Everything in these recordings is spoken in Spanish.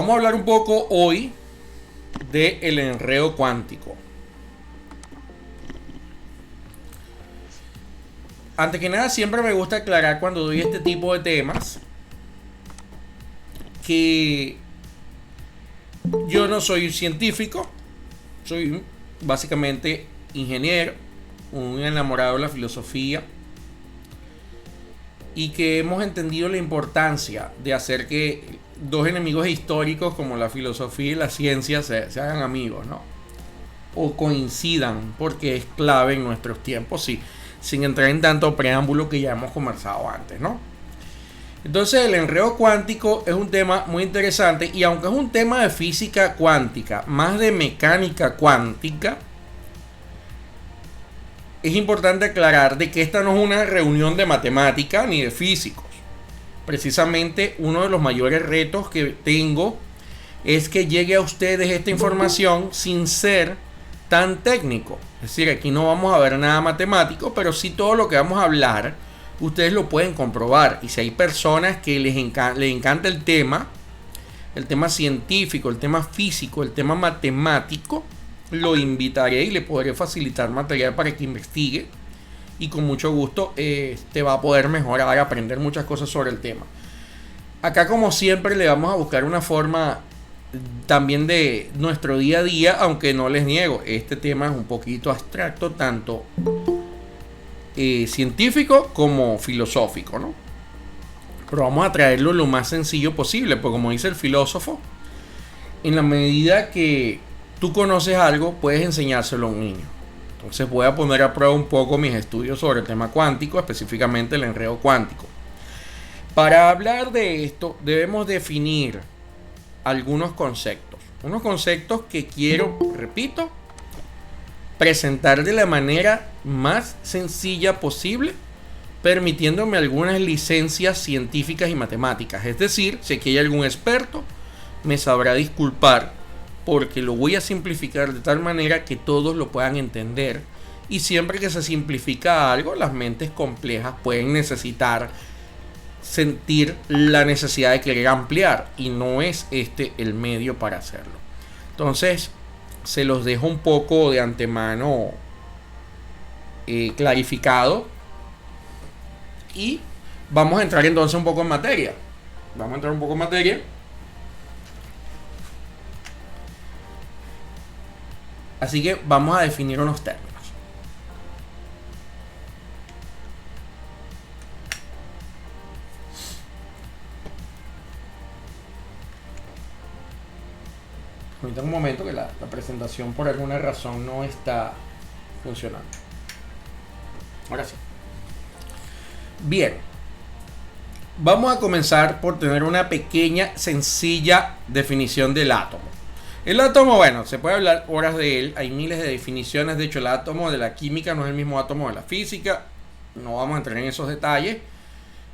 Vamos a hablar un poco hoy del enredo cuántico. Antes que nada, siempre me gusta aclarar cuando doy este tipo de temas que yo no soy científico, soy básicamente ingeniero, un enamorado de la filosofía, y que hemos entendido la importancia de hacer que dos enemigos históricos como la filosofía y la ciencia se hagan amigos, ¿no? O coincidan, porque es clave en nuestros tiempos, sí, sin entrar en tanto preámbulo que ya hemos conversado antes, ¿no? Entonces el enredo cuántico es un tema muy interesante, y aunque es un tema de física cuántica, más de mecánica cuántica, es importante aclarar de que esta no es una reunión de matemática ni de físicos. Precisamente uno de los mayores retos que tengo es que llegue a ustedes esta información sin ser tan técnico. Es decir, aquí no vamos a ver nada matemático, pero sí todo lo que vamos a hablar ustedes lo pueden comprobar. Y si hay personas que les encanta el tema científico, el tema físico, el tema matemático, lo invitaré y le podré facilitar material para que investigue, y con mucho gusto te va a poder mejorar, aprender muchas cosas sobre el tema. Acá, como siempre, le vamos a buscar una forma también de nuestro día a día, aunque no les niego, este tema es un poquito abstracto, tanto científico como filosófico, ¿no? Pero vamos a traerlo lo más sencillo posible, porque como dice el filósofo, en la medida que tú conoces algo, puedes enseñárselo a un niño. Entonces voy a poner a prueba un poco mis estudios sobre el tema cuántico, específicamente el enredo cuántico. Para hablar de esto, debemos definir algunos conceptos. Unos conceptos que quiero, repito, presentar de la manera más sencilla posible, permitiéndome algunas licencias científicas y matemáticas. Es decir, si aquí hay algún experto, me sabrá disculpar, porque lo voy a simplificar de tal manera que todos lo puedan entender. Y siempre que se simplifica algo, las mentes complejas pueden necesitar sentir la necesidad de querer ampliar, y no es este el medio para hacerlo. Entonces, se los dejo un poco de antemano clarificado, y vamos a entrar entonces un poco en materia. Así que vamos a definir unos términos. Ahorita un momento que la presentación por alguna razón no está funcionando. Ahora sí. Bien. Vamos a comenzar por tener una pequeña, sencilla definición del átomo. El átomo, bueno, se puede hablar horas de él, hay miles de definiciones. De hecho, el átomo de la química no es el mismo átomo de la física. No vamos a entrar en esos detalles,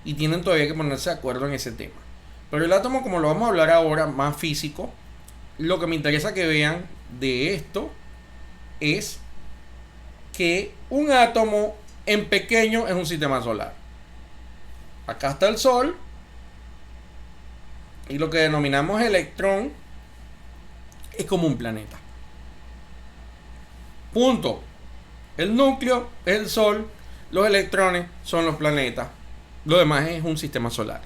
y tienen todavía que ponerse de acuerdo en ese tema. Pero el átomo, como lo vamos a hablar ahora, más físico, lo que me interesa que vean de esto es que un átomo en pequeño es un sistema solar. Acá está el Sol, y lo que denominamos electrón es como un planeta. Punto. El núcleo es el Sol, los electrones son los planetas, lo demás es un sistema solar.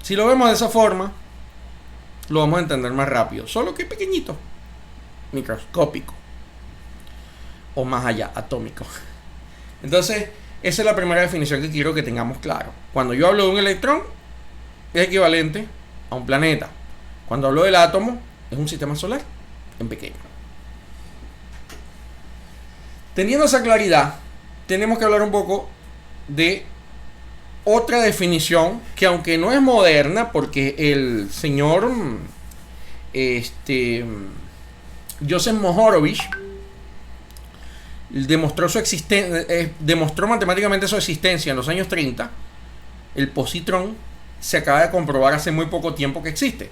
Si lo vemos de esa forma, lo vamos a entender más rápido, solo que pequeñito, microscópico, o más allá, atómico. Entonces, esa es la primera definición que quiero que tengamos claro. Cuando yo hablo de un electrón, es equivalente a un planeta. Cuando hablo del átomo, es un sistema solar en pequeño. Teniendo esa claridad, tenemos que hablar un poco de otra definición que, aunque no es moderna, porque el señor Joseph Mohorovic demostró matemáticamente su existencia en los años 30. El positrón se acaba de comprobar hace muy poco tiempo que existe.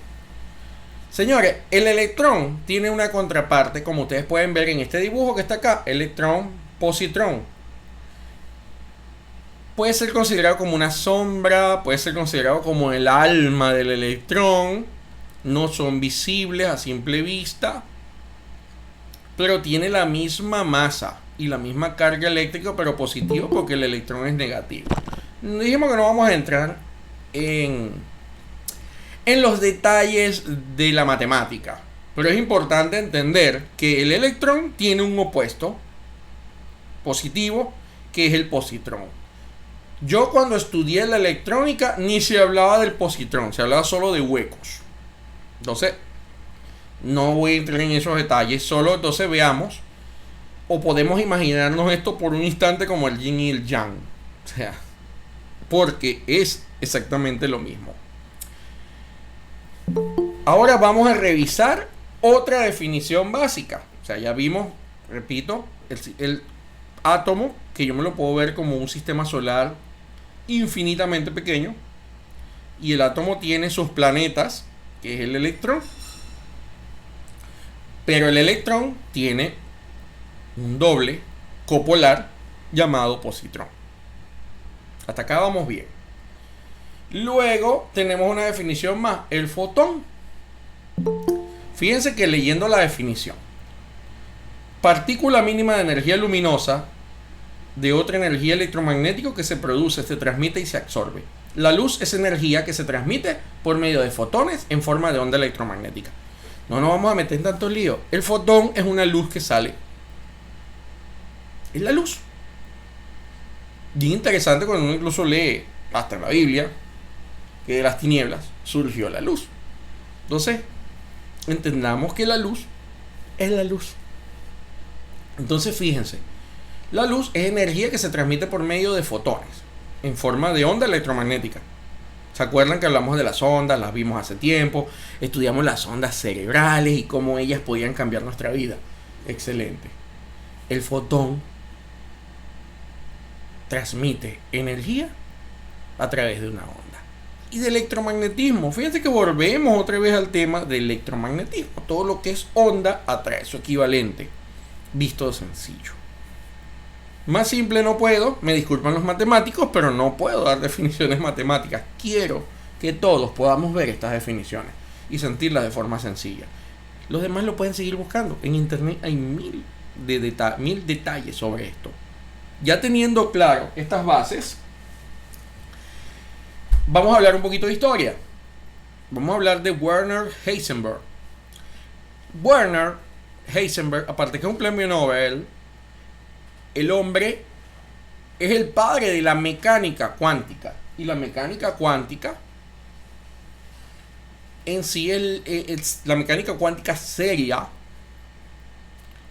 Señores, el electrón tiene una contraparte, como ustedes pueden ver en este dibujo que está acá: electrón, positrón. Puede ser considerado como una sombra, puede ser considerado como el alma del electrón, no son visibles a simple vista, pero tiene la misma masa y la misma carga eléctrica, pero positivo porque el electrón es negativo. Dijimos que no vamos a entrar en los detalles de la matemática, pero es importante entender que el electrón tiene un opuesto positivo, que es el positrón. Yo cuando estudié la electrónica ni se hablaba del positrón, se hablaba solo de huecos. Entonces, no voy a entrar en esos detalles, solo entonces veamos o podemos imaginarnos esto por un instante como el yin y el yang. O sea, porque es exactamente lo mismo. Ahora vamos a revisar otra definición básica. O sea, ya vimos, repito, el átomo, que yo me lo puedo ver como un sistema solar infinitamente pequeño. Y el átomo tiene sus planetas, que es el electrón. Pero el electrón tiene un doble copolar llamado positrón. Hasta acá vamos bien. Luego tenemos una definición más, el fotón. Fíjense que leyendo la definición: partícula mínima de energía luminosa de otra energía electromagnética que se produce, se transmite y se absorbe. La luz es energía que se transmite por medio de fotones en forma de onda electromagnética. No nos vamos a meter en tanto lío. El fotón es una luz que sale. Es la luz. Bien interesante cuando uno incluso lee hasta en la Biblia que de las tinieblas surgió la luz. Entonces, entendamos que la luz es la luz. Entonces, fíjense, la luz es energía que se transmite por medio de fotones en forma de onda electromagnética. ¿Se acuerdan que hablamos de las ondas? Las vimos hace tiempo. Estudiamos las ondas cerebrales y cómo ellas podían cambiar nuestra vida. Excelente. El fotón transmite energía a través de una onda. Y de electromagnetismo. Fíjense que volvemos otra vez al tema del electromagnetismo. Todo lo que es onda atrae su equivalente. Visto sencillo. Más simple no puedo, me disculpan los matemáticos, pero no puedo dar definiciones matemáticas. Quiero que todos podamos ver estas definiciones y sentirlas de forma sencilla. Los demás lo pueden seguir buscando. En internet hay mil detalles sobre esto. Ya teniendo claro estas bases, vamos a hablar un poquito de historia. Vamos a hablar de Werner Heisenberg. Werner Heisenberg, aparte que es un premio Nobel, el hombre es el padre de la mecánica cuántica. Y la mecánica cuántica en sí, la mecánica cuántica seria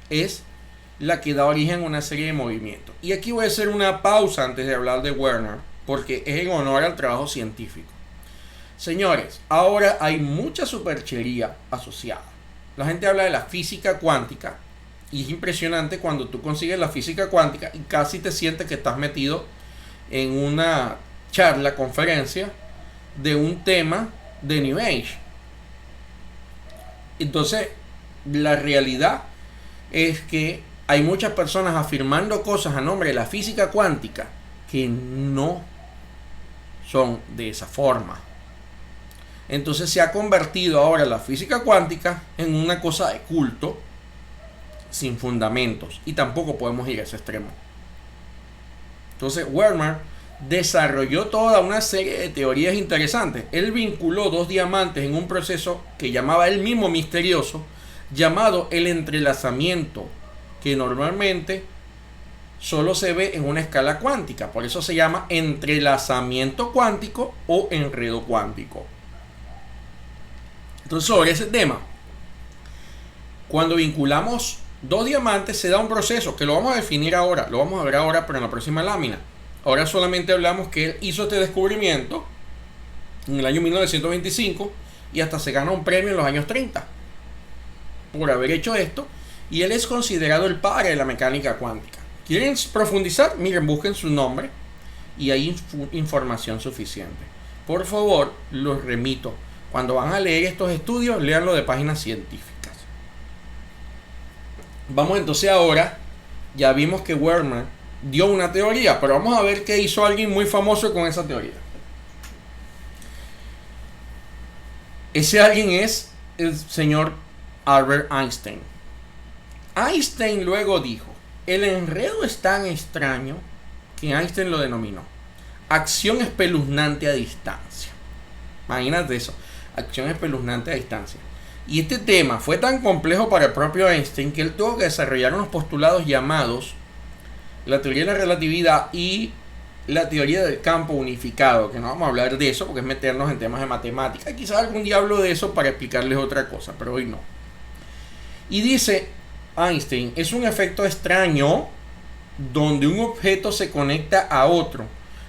es la que da origen a una serie de movimientos. Y aquí voy a hacer una pausa antes de hablar de Werner, porque es en honor al trabajo científico. Señores, ahora hay mucha superchería asociada. La gente habla de la física cuántica. Y es impresionante cuando tú consigues la física cuántica y casi te sientes que estás metido en una charla, conferencia de un tema de New Age. Entonces, la realidad es que hay muchas personas afirmando cosas a nombre de la física cuántica que no son de esa forma. Entonces se ha convertido ahora la física cuántica en una cosa de culto sin fundamentos, y tampoco podemos ir a ese extremo. Entonces Werner desarrolló toda una serie de teorías interesantes. Él vinculó dos diamantes en un proceso que llamaba él mismo misterioso, llamado el entrelazamiento, que normalmente solo se ve en una escala cuántica. Por eso se llama entrelazamiento cuántico o enredo cuántico. Entonces, sobre ese tema, cuando vinculamos dos diamantes se da un proceso que lo vamos a definir ahora, lo vamos a ver ahora, pero en la próxima lámina. Ahora solamente hablamos que él hizo este descubrimiento en el año 1925 y hasta se gana un premio en los años 30 por haber hecho esto, y él es considerado el padre de la mecánica cuántica. ¿Quieren profundizar? Miren, busquen su nombre y hay información suficiente. Por favor, los remito. Cuando van a leer estos estudios, léanlo de páginas científicas. Vamos entonces ahora, ya vimos que Werner dio una teoría, pero vamos a ver qué hizo alguien muy famoso con esa teoría. Ese alguien es el señor Albert Einstein. Einstein luego dijo: el enredo es tan extraño que Einstein lo denominó acción espeluznante a distancia. Imagínate eso, acción espeluznante a distancia. Y este tema fue tan complejo para el propio Einstein que él tuvo que desarrollar unos postulados llamados la teoría de la relatividad y la teoría del campo unificado, que no vamos a hablar de eso porque es meternos en temas de matemática. Quizás algún día hablo de eso para explicarles otra cosa, pero hoy no. Y dice Einstein: es un efecto extraño donde un objeto se conecta a otro,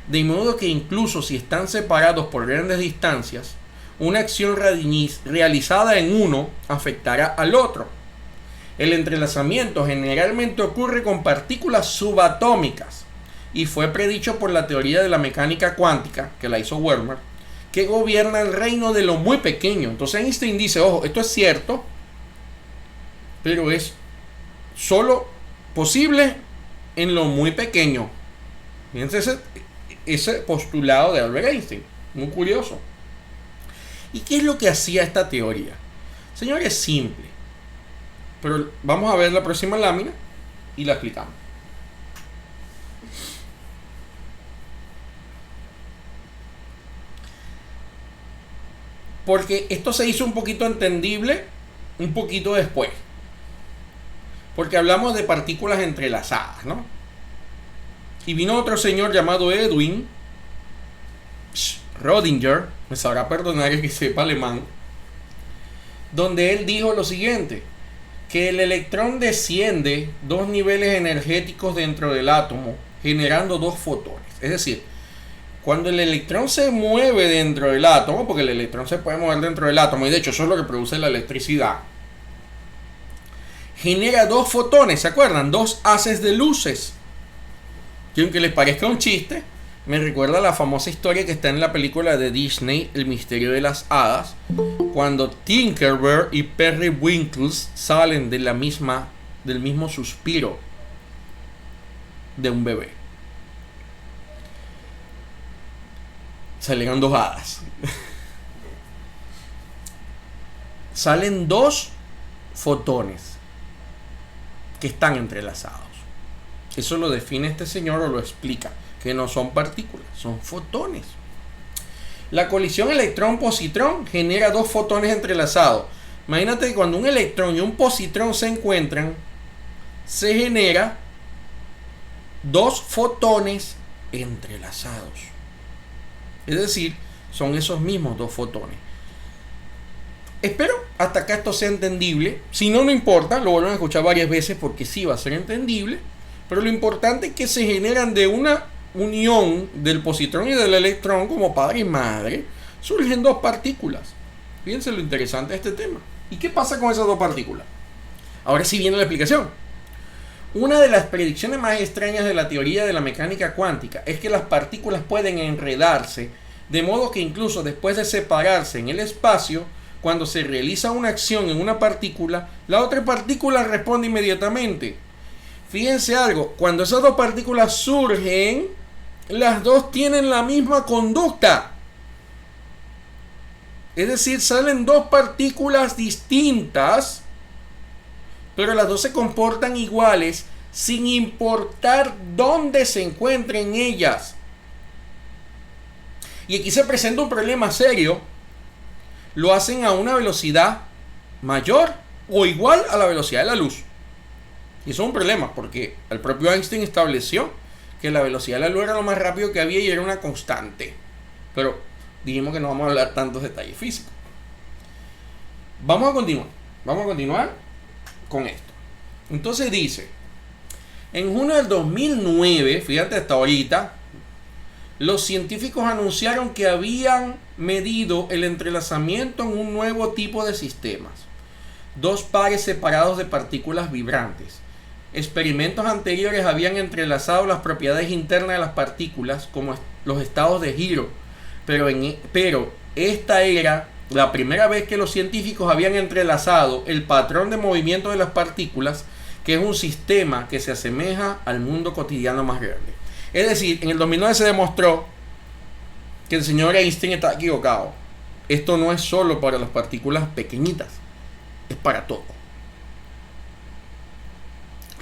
de modo que incluso si están separados por grandes distancias, una acción realizada en uno afectará al otro. El entrelazamiento generalmente ocurre con partículas subatómicas y fue predicho por la teoría de la mecánica cuántica, que la hizo Werner, que gobierna el reino de lo muy pequeño. Entonces Einstein dice: ojo, esto es cierto, pero es solo posible en lo muy pequeño. Fíjense ese postulado de Albert Einstein, muy curioso. ¿Y qué es lo que hacía esta teoría? Señores, es simple, pero vamos a ver la próxima lámina y la explicamos. Porque esto se hizo un poquito entendible un poquito después. Porque hablamos de partículas entrelazadas, ¿no? Y vino otro señor llamado Edwin Rödinger, me sabrá perdonar el que sepa alemán, donde él dijo lo siguiente: que el electrón desciende 2 niveles energéticos dentro del átomo, generando 2 fotones. Es decir, cuando el electrón se mueve dentro del átomo, porque el electrón se puede mover dentro del átomo, y de hecho eso es lo que produce la electricidad, genera 2 fotones, ¿se acuerdan? 2 haces de luces. Que aunque les parezca un chiste, me recuerda la famosa historia que está en la película de Disney, El misterio de las hadas, cuando Tinkerbell y Periwinkle salen de del mismo suspiro de un bebé. Salieron 2 hadas. Salen 2 fotones que están entrelazados. Eso lo define este señor, o lo explica, que no son partículas, son fotones. La colisión electrón-positrón genera 2 fotones entrelazados. Imagínate que cuando un electrón y un positrón se encuentran, se genera 2 fotones entrelazados. Es decir, son esos mismos 2 fotones. Espero hasta acá esto sea entendible. Si no, no importa, lo vuelven a escuchar varias veces porque sí va a ser entendible. Pero lo importante es que se generan de una unión del positrón y del electrón como padre y madre. Surgen 2 partículas. Fíjense lo interesante de este tema. ¿Y qué pasa con esas 2 partículas? Ahora sí viene la explicación. Una de las predicciones más extrañas de la teoría de la mecánica cuántica es que las partículas pueden enredarse, de modo que incluso después de separarse en el espacio, cuando se realiza una acción en una partícula, la otra partícula responde inmediatamente. Fíjense algo, cuando esas 2 partículas surgen, las 2 tienen la misma conducta. Es decir, salen 2 partículas distintas, pero las 2 se comportan iguales sin importar dónde se encuentren ellas. Y aquí se presenta un problema serio. Lo hacen a una velocidad mayor o igual a la velocidad de la luz. Y eso es un problema porque el propio Einstein estableció que la velocidad de la luz era lo más rápido que había y era una constante. Pero dijimos que no vamos a hablar tantos detalles físicos. Vamos a continuar con esto. Entonces dice: en junio del 2009, fíjate hasta ahorita, los científicos anunciaron que habían medido el entrelazamiento en un nuevo tipo de sistemas. 2 pares separados de partículas vibrantes. Experimentos anteriores habían entrelazado las propiedades internas de las partículas como los estados de giro, pero esta era la primera vez que los científicos habían entrelazado el patrón de movimiento de las partículas, que es un sistema que se asemeja al mundo cotidiano más grande. Es decir, en el 2009 se demostró que el señor Einstein estaba equivocado. esto no es solo para las partículas pequeñitas, es para todo.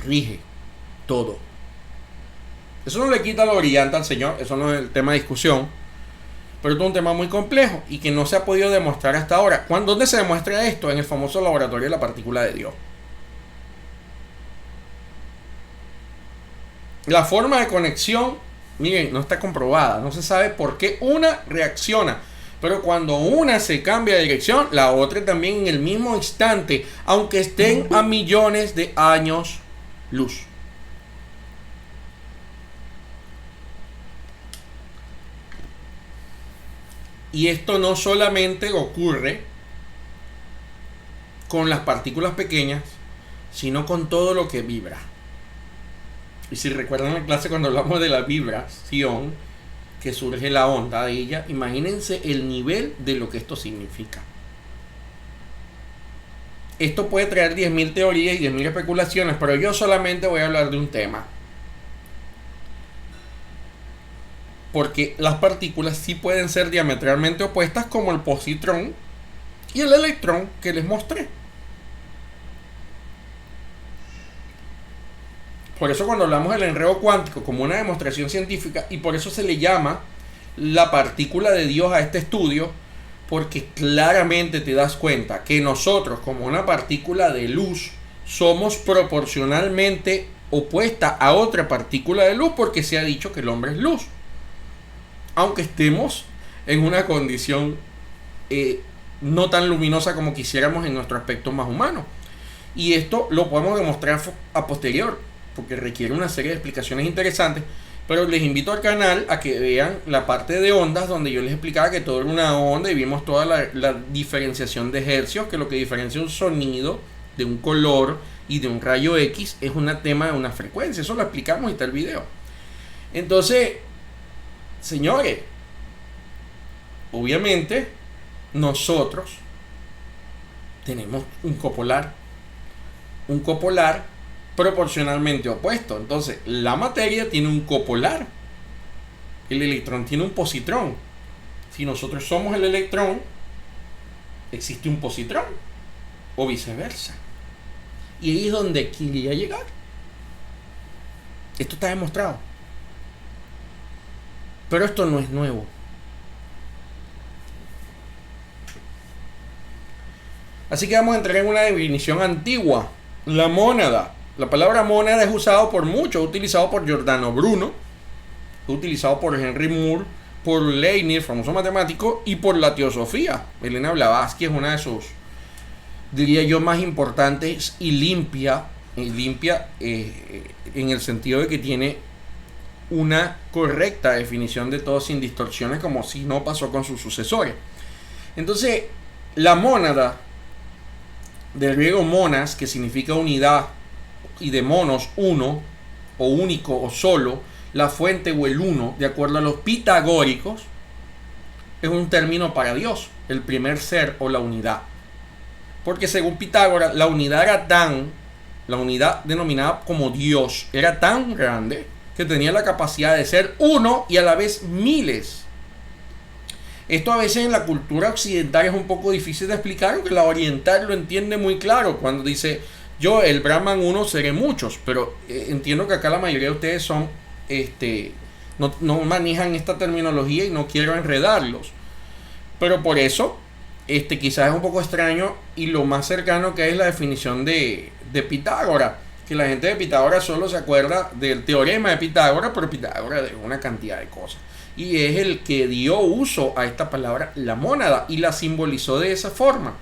Rige todo. Eso no le quita lo brillante al Señor, eso no es el tema de discusión, pero esto es un tema muy complejo y que no se ha podido demostrar hasta ahora. ¿Dónde se demuestra esto? En el famoso laboratorio de la partícula de Dios. La forma de conexión, miren, no está comprobada, no se sabe por qué una reacciona, pero cuando una se cambia de dirección, la otra también en el mismo instante, aunque estén a millones de años luz. Y esto no solamente ocurre con las partículas pequeñas, sino con todo lo que vibra. Y si recuerdan la clase cuando hablamos de la vibración, que surge la onda de ella, imagínense el nivel de lo que esto significa. Esto puede traer 10.000 teorías y 10.000 especulaciones, pero yo solamente voy a hablar de un tema. Porque las partículas sí pueden ser diametralmente opuestas, como el positrón y el electrón que les mostré. Por eso cuando hablamos del enredo cuántico como una demostración científica, y por eso se le llama la partícula de Dios a este estudio, porque claramente te das cuenta que nosotros como una partícula de luz somos proporcionalmente opuesta a otra partícula de luz, porque se ha dicho que el hombre es luz, aunque estemos en una condición no tan luminosa como quisiéramos en nuestro aspecto más humano. Y esto lo podemos demostrar a posterior, porque requiere una serie de explicaciones interesantes, pero les invito al canal a que vean la parte de ondas, donde yo les explicaba que todo era una onda y vimos toda la diferenciación de hercios, que lo que diferencia un sonido de un color y de un rayo X es un tema de una frecuencia. Eso lo explicamos y está el video. Entonces, señores, obviamente nosotros tenemos un copolar proporcionalmente opuesto. Entonces, la materia tiene un copolar, el electrón tiene un positrón. Si nosotros somos el electrón, existe un positrón, o viceversa. Y ahí es donde quería llegar. Esto está demostrado, pero esto no es nuevo. Así que vamos a entrar en una definición antigua. La mónada. La palabra mónada es usado por muchos, utilizado por Giordano Bruno, utilizado por Henry Moore, por Leibniz, famoso matemático, y por la teosofía. Elena Blavatsky es una de sus, diría yo, más importantes, y limpia en el sentido de que tiene una correcta definición de todo sin distorsiones, como si no pasó con sus sucesores. Entonces, la mónada, del griego monas, que significa unidad, y de monos, uno, o único, o solo, la fuente o el uno, de acuerdo a los pitagóricos, es un término para Dios, el primer ser o la unidad. Porque según Pitágoras, la unidad denominada como Dios, era tan grande que tenía la capacidad de ser uno y a la vez miles. Esto a veces en la cultura occidental es un poco difícil de explicar, porque la oriental lo entiende muy claro cuando dice: yo, el Brahman uno, seré muchos. Pero entiendo que acá la mayoría de ustedes son no manejan esta terminología y no quiero enredarlos. Pero por eso quizás es un poco extraño, y lo más cercano que es la definición de Pitágoras, que la gente de Pitágoras solo se acuerda del teorema de Pitágoras, pero Pitágoras de una cantidad de cosas, y es el que dio uso a esta palabra, la mónada, y la simbolizó de esa forma.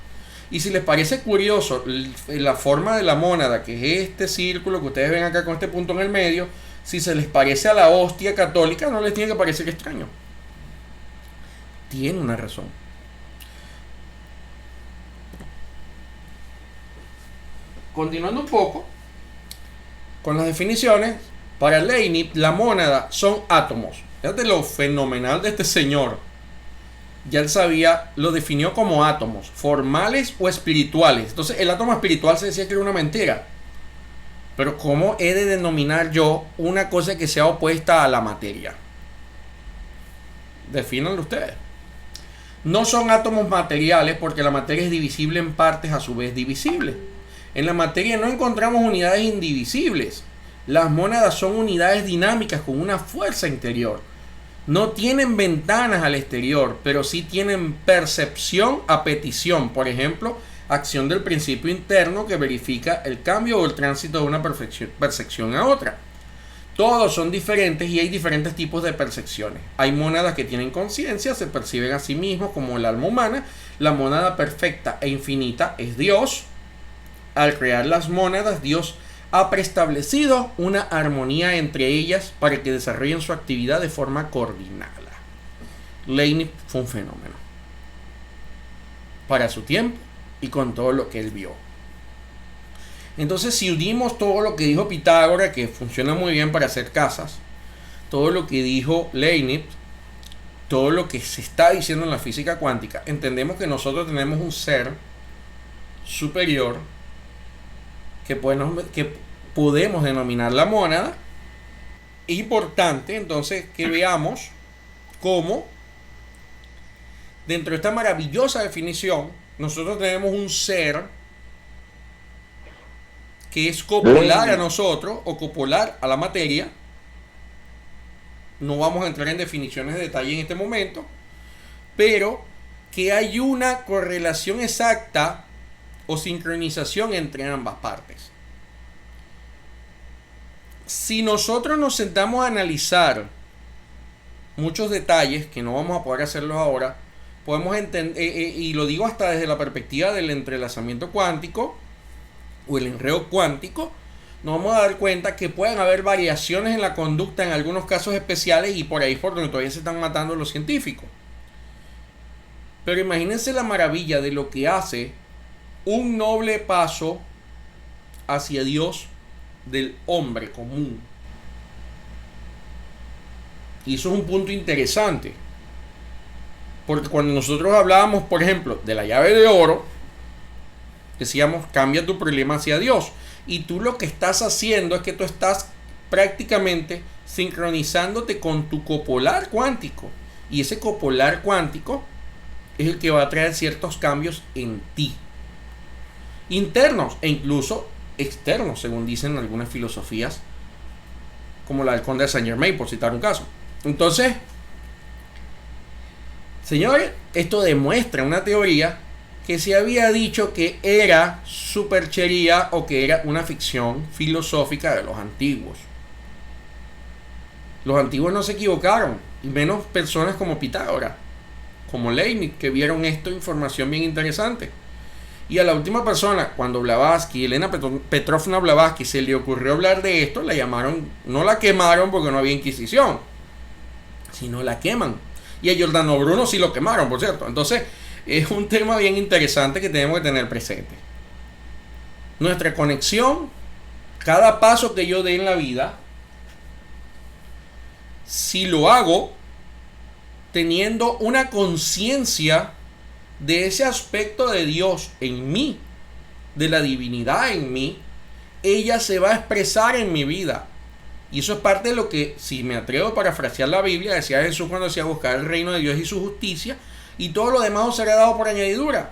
Y si les parece curioso la forma de la mónada, que es este círculo que ustedes ven acá con este punto en el medio, si se les parece a la hostia católica, no les tiene que parecer extraño. Tiene una razón. Continuando un poco con las definiciones, para Leibniz la mónada son átomos. Fíjate lo fenomenal de este señor. Ya él sabía, lo definió como átomos, formales o espirituales. Entonces el átomo espiritual se decía que era una mentira. Pero ¿cómo he de denominar yo una cosa que sea opuesta a la materia? Defínanlo ustedes. No son átomos materiales porque la materia es divisible en partes a su vez divisibles. En la materia no encontramos unidades indivisibles. Las mónadas son unidades dinámicas con una fuerza interior. No tienen ventanas al exterior, pero sí tienen percepción a petición. Por ejemplo, acción del principio interno que verifica el cambio o el tránsito de una percepción a otra. Todos son diferentes y hay diferentes tipos de percepciones. Hay mónadas que tienen conciencia, se perciben a sí mismos como el alma humana. La mónada perfecta e infinita es Dios. Al crear las mónadas, Dios ha preestablecido una armonía entre ellas para que desarrollen su actividad de forma coordinada. Leibniz fue un fenómeno para su tiempo y con todo lo que él vio. Entonces, si unimos todo lo que dijo Pitágoras, que funciona muy bien para hacer casas, todo lo que dijo Leibniz, todo lo que se está diciendo en la física cuántica, entendemos que nosotros tenemos un ser superior que podemos denominar la mónada. Es importante entonces que veamos cómo dentro de esta maravillosa definición nosotros tenemos un ser que es copolar a nosotros o copolar a la materia. No vamos a entrar en definiciones de detalle en este momento, pero que hay una correlación exacta o sincronización entre ambas partes. Si nosotros nos sentamos a analizar muchos detalles, que no vamos a poder hacerlos ahora, podemos entender, y lo digo hasta desde la perspectiva del entrelazamiento cuántico o el enredo cuántico, nos vamos a dar cuenta que pueden haber variaciones en la conducta en algunos casos especiales y por ahí por donde todavía se están matando los científicos. Pero imagínense la maravilla de lo que hace un noble paso hacia Dios del hombre común. Y eso es un punto interesante, porque cuando nosotros hablábamos, por ejemplo, de la llave de oro, decíamos, cambia tu problema hacia Dios. Y tú lo que estás haciendo es que tú estás prácticamente sincronizándote con tu copolar cuántico. Y ese copolar cuántico es el que va a traer ciertos cambios en ti. Internos e incluso externos, según dicen algunas filosofías, como la del Conde de Saint Germain, por citar un caso. Entonces, señores, esto demuestra una teoría que se había dicho que era superchería o que era una ficción filosófica de los antiguos. Los antiguos no se equivocaron, y menos personas como Pitágoras, como Leibniz, que vieron esto, información bien interesante. Y a la última persona, cuando Blavatsky, Elena Petrovna Blavatsky, se le ocurrió hablar de esto, la llamaron, no la quemaron porque no había Inquisición, sino la queman. Y a Giordano Bruno sí lo quemaron, por cierto. Entonces, es un tema bien interesante que tenemos que tener presente. Nuestra conexión, cada paso que yo dé en la vida, si lo hago teniendo una conciencia de ese aspecto de Dios en mí, de la divinidad en mí, ella se va a expresar en mi vida. Y eso es parte de lo que, si me atrevo a parafrasear la Biblia, decía Jesús cuando decía buscar el reino de Dios y su justicia, y todo lo demás os será dado por añadidura.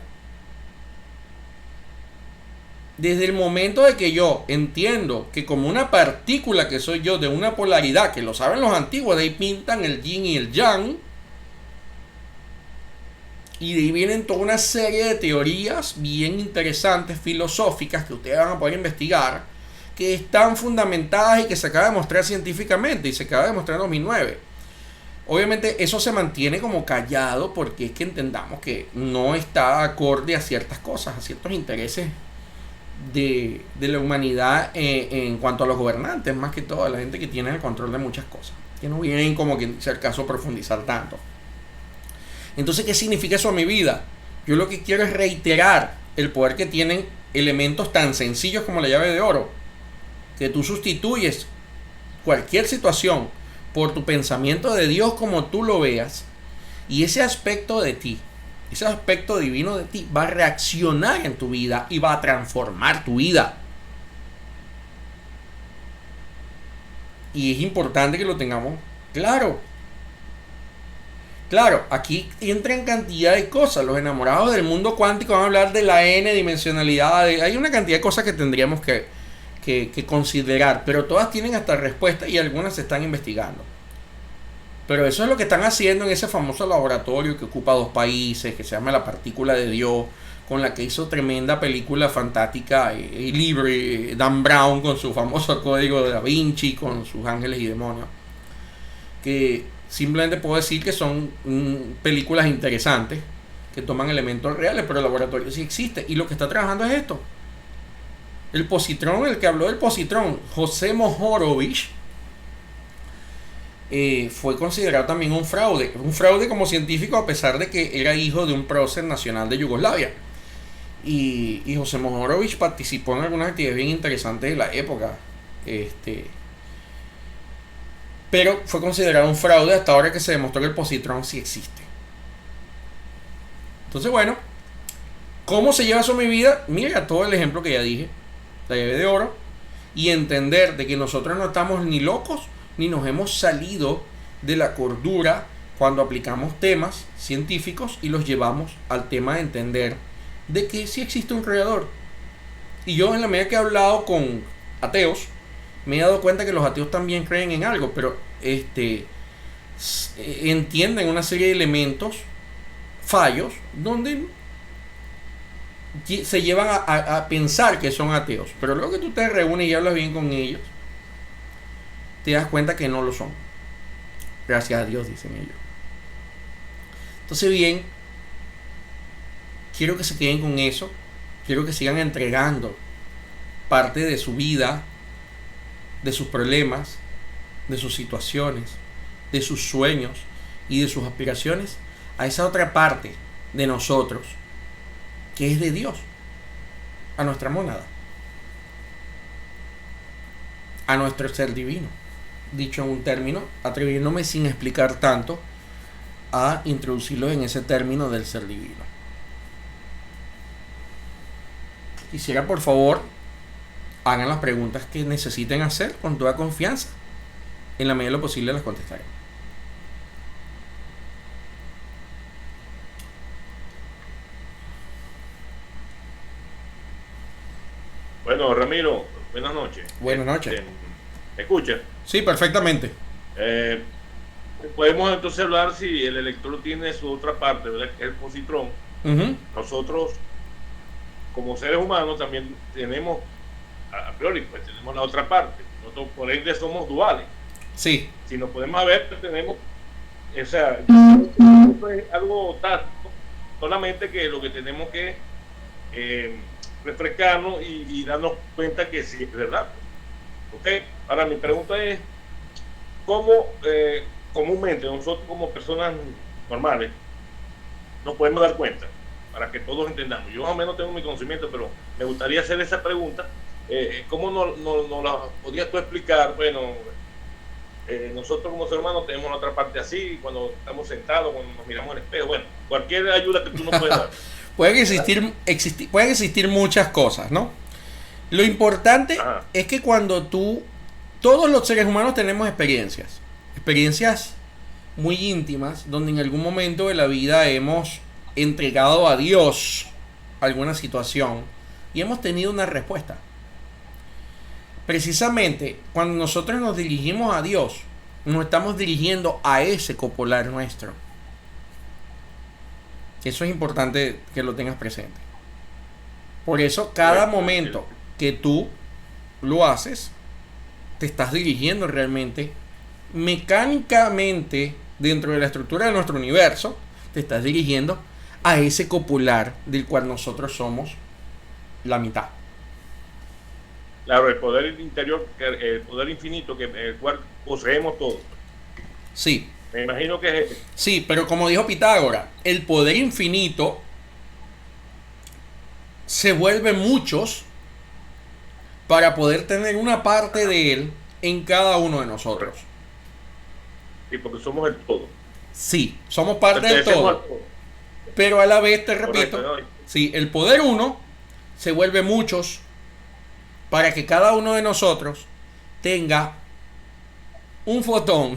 Desde el momento de que yo entiendo que como una partícula que soy yo de una polaridad, que lo saben los antiguos, de ahí pintan el yin y el yang, y de ahí vienen toda una serie de teorías bien interesantes, filosóficas, que ustedes van a poder investigar, que están fundamentadas y que se acaba de mostrar científicamente, y se acaba de mostrar en 2009. Obviamente eso se mantiene como callado porque es que entendamos que no está acorde a ciertas cosas, a ciertos intereses de la humanidad en cuanto a los gobernantes, más que todo a la gente que tiene el control de muchas cosas, que no vienen como que sea el caso profundizar tanto. Entonces, ¿qué significa eso a mi vida? Yo lo que quiero es reiterar el poder que tienen elementos tan sencillos como la llave de oro, que tú sustituyes cualquier situación por tu pensamiento de Dios como tú lo veas, y ese aspecto de ti, ese aspecto divino de ti va a reaccionar en tu vida y va a transformar tu vida. Y es importante que lo tengamos claro. Claro, aquí entran cantidad de cosas. Los enamorados del mundo cuántico van a hablar de la n dimensionalidad. Hay una cantidad de cosas que tendríamos que considerar, pero todas tienen hasta respuesta y algunas se están investigando. Pero eso es lo que están haciendo en ese famoso laboratorio que ocupa 2 países, que se llama La Partícula de Dios, con la que hizo tremenda película fantástica y libre Dan Brown con su famoso código de Da Vinci, con sus ángeles y demonios. Que simplemente puedo decir que son películas interesantes, que toman elementos reales, pero el laboratorio sí existe. Y lo que está trabajando es esto. El positrón, el que habló del positrón, José Mohorovich, fue considerado también un fraude como científico, a pesar de que era hijo de un prócer nacional de Yugoslavia. Y José Mohorovich participó en algunas actividades bien interesantes de la época. Pero fue considerado un fraude hasta ahora que se demostró que el positrón sí existe. Entonces, bueno, ¿cómo se lleva eso a mi vida? Mira todo el ejemplo que ya dije, la llave de oro, y entender de que nosotros no estamos ni locos ni nos hemos salido de la cordura cuando aplicamos temas científicos y los llevamos al tema de entender de que sí existe un creador. Y yo, en la medida que he hablado con ateos, me he dado cuenta que los ateos también creen en algo, pero entienden una serie de elementos fallos donde se llevan a pensar que son ateos, pero luego que tú te reúnes y hablas bien con ellos, te das cuenta que no lo son. Gracias a Dios, dicen ellos. Entonces, bien, quiero que se queden con eso. Quiero que sigan entregando parte de su vida, de sus problemas, de sus situaciones, de sus sueños y de sus aspiraciones a esa otra parte de nosotros que es de Dios, a nuestra mónada, a nuestro ser divino. Dicho en un término, atreviéndome sin explicar tanto a introducirlo en ese término del ser divino. Quisiera, por favor, hagan las preguntas que necesiten hacer con toda confianza. En la medida de lo posible las contestaré. Bueno, Ramiro, buenas noches. Buenas noches. ¿Me escucha? Sí, perfectamente. Podemos entonces hablar si el electrón tiene su otra parte, ¿verdad? Que es el positrón. Nosotros, como seres humanos, también tenemos, a priori, pues tenemos la otra parte. Nosotros, por ende, somos duales. Sí. Si nos podemos ver, tenemos, o sea, esto es algo táctico, solamente que lo que tenemos que refrescarnos y darnos cuenta que sí es verdad. ¿Okay? Ahora mi pregunta es, ¿cómo comúnmente nosotros como personas normales nos podemos dar cuenta? Para que todos entendamos. Yo más o menos tengo mi conocimiento, pero me gustaría hacer esa pregunta. ¿Cómo no la podías tú explicar? Bueno, nosotros como seres humanos tenemos la otra parte así, cuando estamos sentados, cuando nos miramos en el espejo, bueno, cualquier ayuda que tú nos puedas dar. Pueden existir muchas cosas, ¿no? Lo importante es que cuando todos los seres humanos tenemos experiencias muy íntimas, donde en algún momento de la vida hemos entregado a Dios alguna situación y hemos tenido una respuesta. Precisamente cuando nosotros nos dirigimos a Dios, nos estamos dirigiendo a ese copolar nuestro. Eso es importante que lo tengas presente. Por eso cada momento que tú lo haces, te estás dirigiendo realmente, mecánicamente, dentro de la estructura de nuestro universo, te estás dirigiendo a ese copular del cual nosotros somos la mitad. Claro, el poder interior, el poder infinito, el cual poseemos todos. Sí. Me imagino que es ese. Sí, pero como dijo Pitágoras, el poder infinito se vuelve muchos para poder tener una parte de él en cada uno de nosotros. Sí, porque somos el todo. Sí, somos parte del todo. Pero a la vez, te repito, sí, el poder uno se vuelve muchos para que cada uno de nosotros tenga un fotón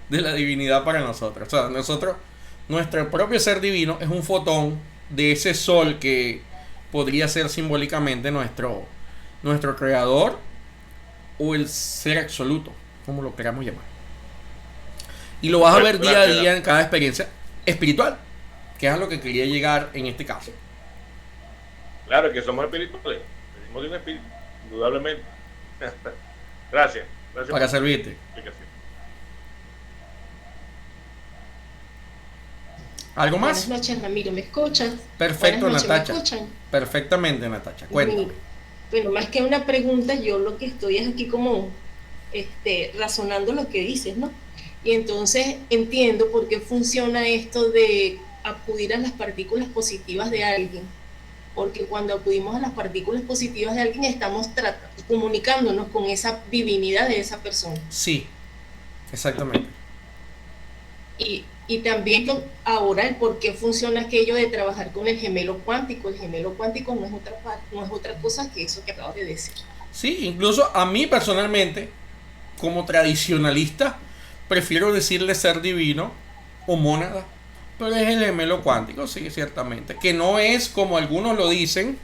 de la divinidad para nosotros. O sea, nuestro propio ser divino es un fotón de ese sol que podría ser simbólicamente nuestro creador o el ser absoluto, como lo queramos llamar. Y lo vas a ver día a día en cada experiencia espiritual, que es a lo que quería llegar en este caso. Claro que somos espirituales, venimos de un espíritu, indudablemente. Gracias. Para servirte. ¿Algo más? Buenas noches, Ramiro, ¿me escuchas? Perfecto, Buenas noches, Natacha. ¿me escuchan? Perfectamente, Natacha. Cuéntame. Bueno, más que una pregunta, yo lo que estoy es aquí como razonando lo que dices, ¿no? Y entonces entiendo por qué funciona esto de acudir a las partículas positivas de alguien. Porque cuando acudimos a las partículas positivas de alguien estamos comunicándonos con esa divinidad de esa persona. Sí, exactamente. Y también ahora el por qué funciona aquello de trabajar con el gemelo cuántico. El gemelo cuántico no es otra cosa que eso que acabo de decir. Sí, incluso a mí personalmente, como tradicionalista, prefiero decirle ser divino o mónada, pero es el gemelo cuántico, sí, ciertamente. Que no es como algunos lo dicen,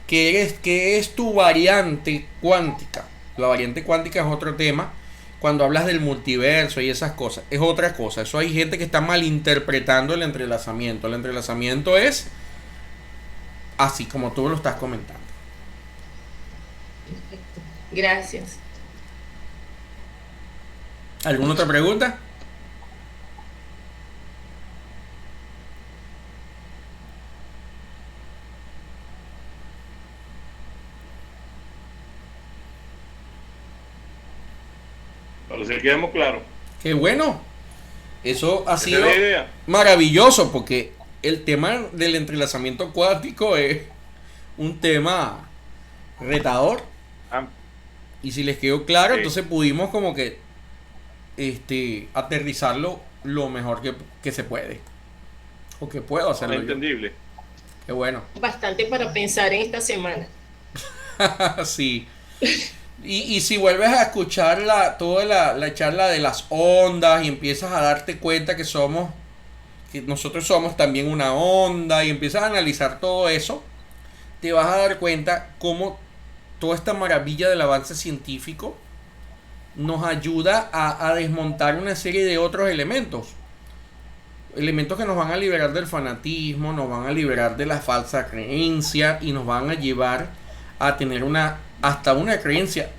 que es tu variante cuántica. La variante cuántica es otro tema. Cuando hablas del multiverso y esas cosas, es otra cosa. Eso hay gente que está malinterpretando el entrelazamiento. El entrelazamiento es así como tú lo estás comentando. Perfecto. Gracias. ¿Alguna otra pregunta? Para que quedemos claros. Qué bueno. Eso ha sido la idea. Maravilloso, porque el tema del entrelazamiento cuántico es un tema retador. Y si les quedó claro, Sí. entonces pudimos como que aterrizarlo lo mejor que se puede. O que puedo hacerlo. Entendible. Yo. Qué bueno. Bastante para pensar en esta semana. Sí. Y si vuelves a escuchar toda la charla de las ondas y empiezas a darte cuenta que nosotros somos también una onda y empiezas a analizar todo eso, te vas a dar cuenta cómo toda esta maravilla del avance científico nos ayuda a desmontar una serie de otros elementos. Elementos que nos van a liberar del fanatismo, nos van a liberar de la falsa creencia y nos van a llevar a tener hasta una creencia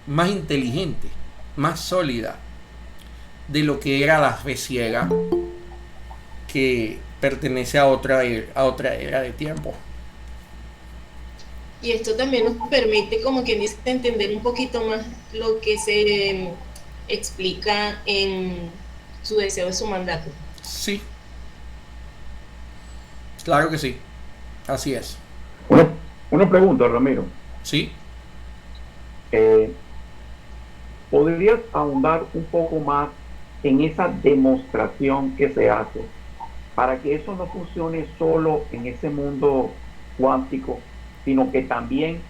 más inteligente, más sólida de lo que era la fe ciega que pertenece a otra era de tiempo. Y esto también nos permite, como quien dice, entender un poquito más lo que se explica en su deseo de su mandato. Sí. Claro que sí. Así es. Una pregunta, Ramiro. Sí. ¿Podrías ahondar un poco más en esa demostración que se hace para que eso no funcione solo en ese mundo cuántico, sino que también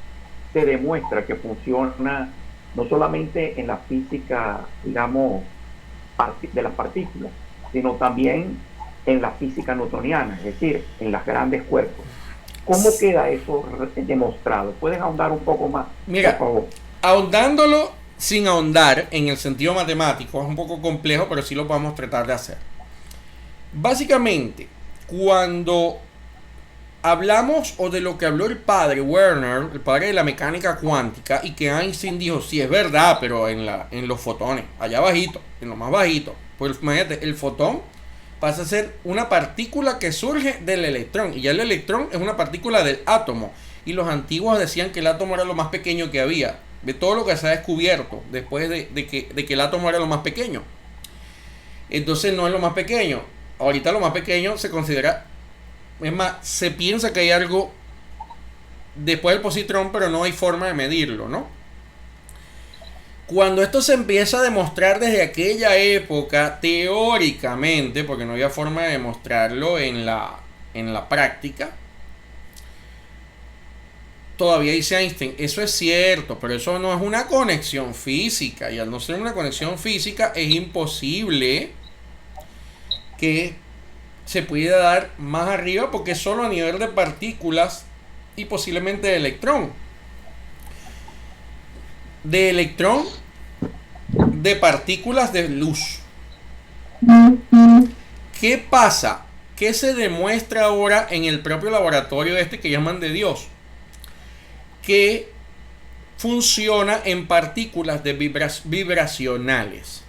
se demuestra que funciona no solamente en la física, digamos, de las partículas, sino también en la física newtoniana, es decir, en los grandes cuerpos? ¿Cómo queda eso demostrado? ¿Puedes ahondar un poco más? Mira, por favor. Ahondándolo sin ahondar en el sentido matemático es un poco complejo, pero sí lo podemos tratar de hacer. Básicamente, cuando hablamos o de lo que habló el padre Werner, el padre de la mecánica cuántica, y que Einstein dijo, sí es verdad, pero en los fotones, allá bajito, en lo más bajito, pues imagínate, el fotón pasa a ser una partícula que surge del electrón, y ya el electrón es una partícula del átomo, y los antiguos decían que el átomo era lo más pequeño que había, de todo lo que se ha descubierto después de que el átomo era lo más pequeño. Entonces no es lo más pequeño, ahorita lo más pequeño se considera, es más, se piensa que hay algo después del positrón, pero no hay forma de medirlo, ¿no? Cuando esto se empieza a demostrar desde aquella época, teóricamente, porque no había forma de demostrarlo en la práctica, todavía dice Einstein, eso es cierto, pero eso no es una conexión física. Y al no ser una conexión física, es imposible que se pueda dar más arriba porque es solo a nivel de partículas y posiblemente de electrón. De partículas de luz. ¿Qué pasa? ¿Qué se demuestra ahora en el propio laboratorio que llaman de Dios? Que funciona en partículas de vibracionales.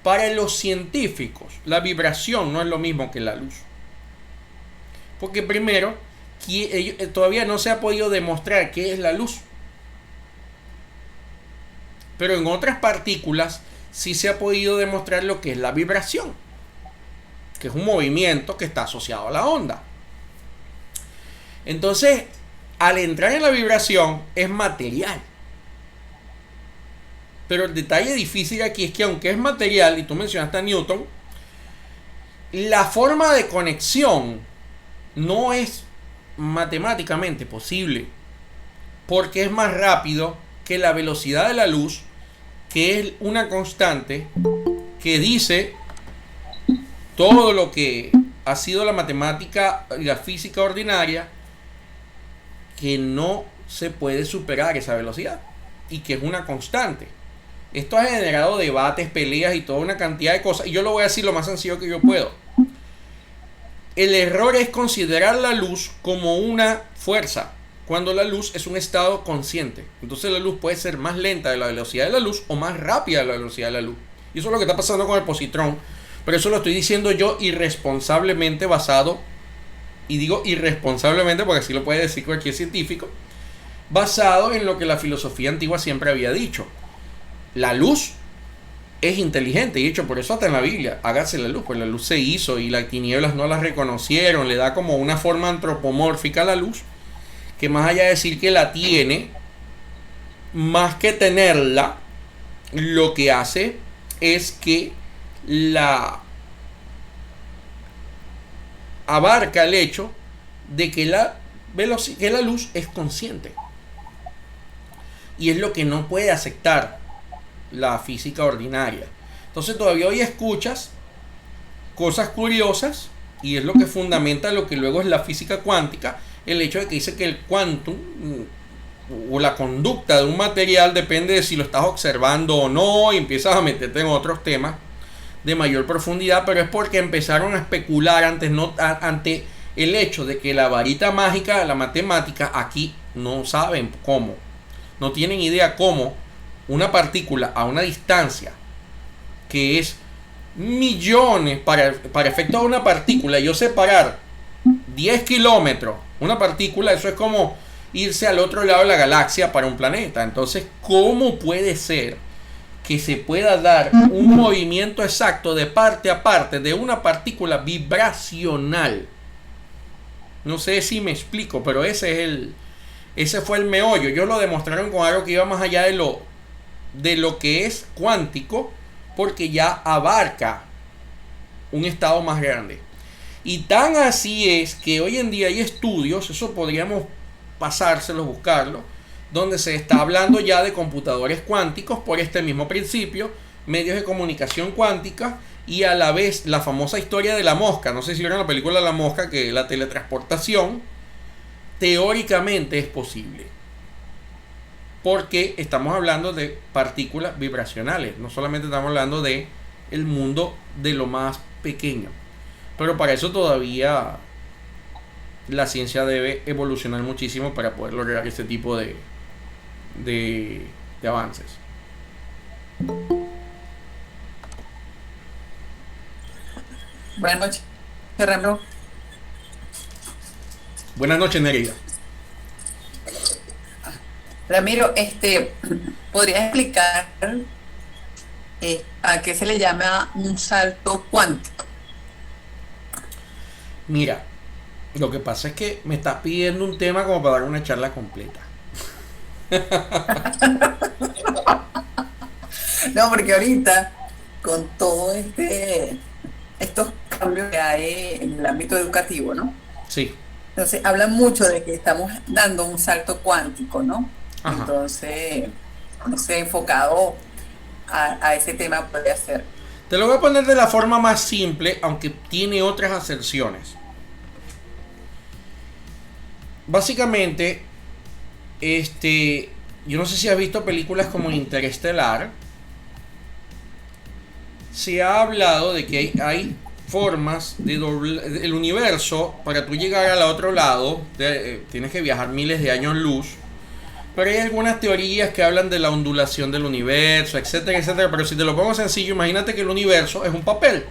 Para los científicos, la vibración no es lo mismo que la luz. Porque primero, todavía no se ha podido demostrar qué es la luz. Pero en otras partículas sí se ha podido demostrar lo que es la vibración, que es un movimiento que está asociado a la onda. Entonces, al entrar en la vibración, es material. Pero el detalle difícil aquí es que aunque es material, y tú mencionaste a Newton, la forma de conexión no es matemáticamente posible, porque es más rápido que la velocidad de la luz, que es una constante que dice todo lo que ha sido la matemática y la física ordinaria, que no se puede superar esa velocidad y que es una constante. Esto ha generado debates, peleas y toda una cantidad de cosas, y yo lo voy a decir lo más sencillo que yo puedo. El error es considerar la luz como una fuerza, cuando la luz es un estado consciente. Entonces la luz puede ser más lenta de la velocidad de la luz o más rápida de la velocidad de la luz. Y eso es lo que está pasando con el positrón. Pero eso lo estoy diciendo yo irresponsablemente basado, y digo irresponsablemente porque así lo puede decir cualquier científico, basado en lo que la filosofía antigua siempre había dicho. La luz es inteligente, y de hecho por eso hasta en la Biblia, hágase la luz, pues la luz se hizo y las tinieblas no las reconocieron, le da como una forma antropomórfica a la luz, que más allá de decir que la tiene, más que tenerla, lo que hace es que la abarca el hecho de que la luz es consciente, y es lo que no puede aceptar la física ordinaria. Entonces todavía hoy escuchas cosas curiosas, y es lo que fundamenta lo que luego es la física cuántica, el hecho de que dice que el quantum o la conducta de un material depende de si lo estás observando o no, y empiezas a meterte en otros temas de mayor profundidad, pero es porque empezaron a especular ante el hecho de que la varita mágica de la matemática aquí no saben cómo, no tienen idea cómo una partícula a una distancia que es millones, para efecto de una partícula, yo separar 10 kilómetros una partícula, eso es como irse al otro lado de la galaxia para un planeta. Entonces, ¿cómo puede ser que se pueda dar un movimiento exacto de parte a parte de una partícula vibracional? No sé si me explico, pero ese fue el meollo. Ellos lo demostraron con algo que iba más allá de lo que es cuántico, porque ya abarca un estado más grande. Y tan así es que hoy en día hay estudios, eso podríamos pasárselos, buscarlo, donde se está hablando ya de computadores cuánticos por este mismo principio, medios de comunicación cuántica, y a la vez la famosa historia de la mosca. No sé si vieron la película La Mosca, que la teletransportación teóricamente es posible, porque estamos hablando de partículas vibracionales, no solamente estamos hablando de el mundo de lo más pequeño. Pero para eso todavía la ciencia debe evolucionar muchísimo para poder lograr este tipo de avances. Buenas noches, Ramiro. Buenas noches, Nereida. Ramiro, ¿podrías explicar a qué se le llama un salto cuántico? Mira, lo que pasa es que me estás pidiendo un tema como para dar una charla completa. No, porque ahorita, con todo estos cambios que hay en el ámbito educativo, ¿no? Sí. Entonces, hablan mucho de que estamos dando un salto cuántico, ¿no? Ajá. Entonces, no sé, enfocado a ese tema puede ser. Te lo voy a poner de la forma más simple, aunque tiene otras aserciones. Básicamente, yo no sé si has visto películas como Interestelar. Se ha hablado de que hay formas de doblar el universo. Para tú llegar al otro lado, tienes que viajar miles de años luz. Pero hay algunas teorías que hablan de la ondulación del universo, etcétera, etcétera. Pero si te lo pongo sencillo, imagínate que el universo es un papel.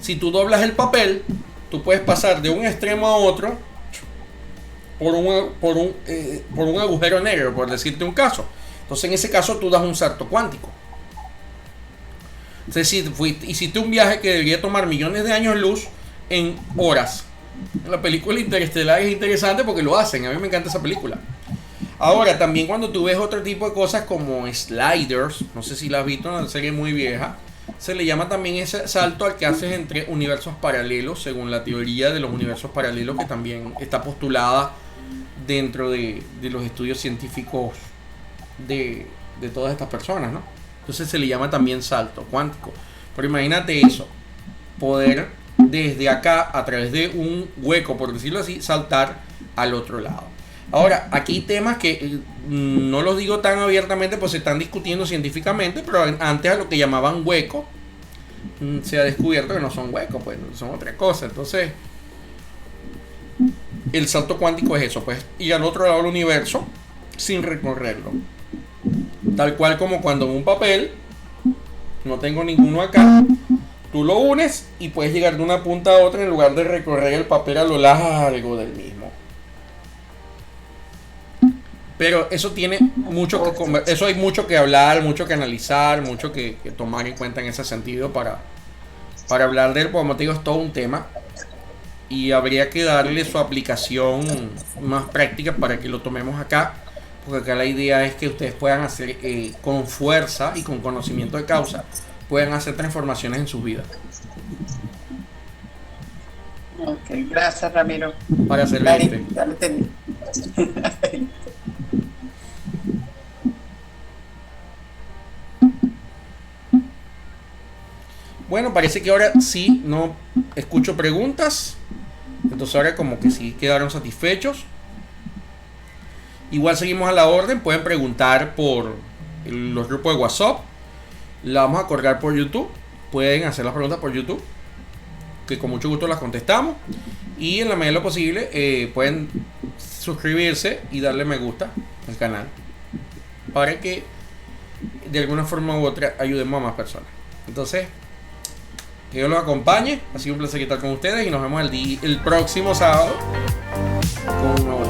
Si tú doblas el papel, tú puedes pasar de un extremo a otro por un agujero negro, por decirte un caso. Entonces, en ese caso, tú das un salto cuántico. Entonces, si hiciste un viaje que debería tomar millones de años luz en horas. La película Interestelar es interesante porque lo hacen. A mí me encanta esa película. Ahora, también cuando tú ves otro tipo de cosas como Sliders, no sé si la has visto, una serie muy vieja, se le llama también ese salto al que haces entre universos paralelos, según la teoría de los universos paralelos que también está postulada dentro de los estudios científicos de todas estas personas, ¿no? Entonces se le llama también salto cuántico. Pero imagínate eso, poder desde acá, a través de un hueco, por decirlo así, saltar al otro lado. Ahora, aquí hay temas que no los digo tan abiertamente, pues se están discutiendo científicamente, pero antes a lo que llamaban hueco, se ha descubierto que no son huecos, pues son otra cosa. Entonces, el salto cuántico es eso, pues ir al otro lado del universo sin recorrerlo. Tal cual como cuando en un papel, no tengo ninguno acá, tú lo unes y puedes llegar de una punta a otra en lugar de recorrer el papel a lo largo del mismo. Pero eso tiene mucho que eso hay mucho que hablar, mucho que analizar, mucho que tomar en cuenta en ese sentido para hablar de él. Como te digo, es todo un tema y habría que darle su aplicación más práctica para que lo tomemos acá, porque acá la idea es que ustedes puedan hacer con fuerza y con conocimiento de causa, puedan hacer transformaciones en sus vidas. Ok, gracias, Ramiro. Para servirte. Ya lo entendí. Bueno, parece que ahora sí no escucho preguntas. Entonces ahora como que sí quedaron satisfechos. Igual seguimos a la orden. Pueden preguntar por los grupos de WhatsApp. La vamos a colgar por YouTube. Pueden hacer las preguntas por YouTube, que con mucho gusto las contestamos. Y en la medida de lo posible pueden suscribirse y darle me gusta al canal, para que de alguna forma u otra ayudemos a más personas. Entonces, que Dios los acompañe. Ha sido un placer estar con ustedes y nos vemos el próximo sábado con un nuevo